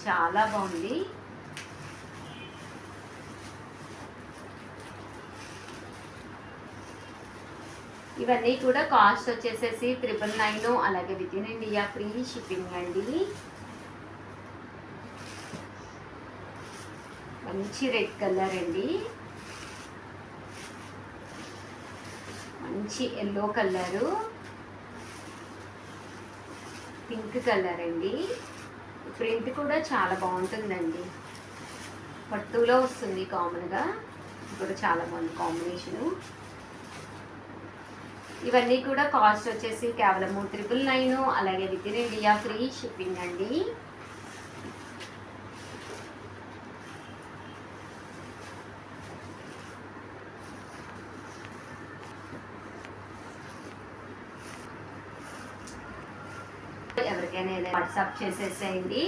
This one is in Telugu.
చాలా బాగుంది. ఇవన్నీ కూడా కాస్ట్ వచ్చేసేసి 999, అలాగే with in India free shipping అండి. మంచి రెడ్ కలర్ అండి, మంచి ఎల్లో కలరు, పింక్ కలర్ అండి. ప్రింట్ కూడా చాలా బాగుంటుందండి, పట్టులో వస్తుంది కామన్గా, కూడా చాలా బాగుంది కాంబినేషను. ఇవన్నీ కూడా కాస్ట్ వచ్చేసి కేవలం 999, అలాగే with in India free shipping అండి. ఎవరికైనా వాట్సాప్ చేసేసేయండి.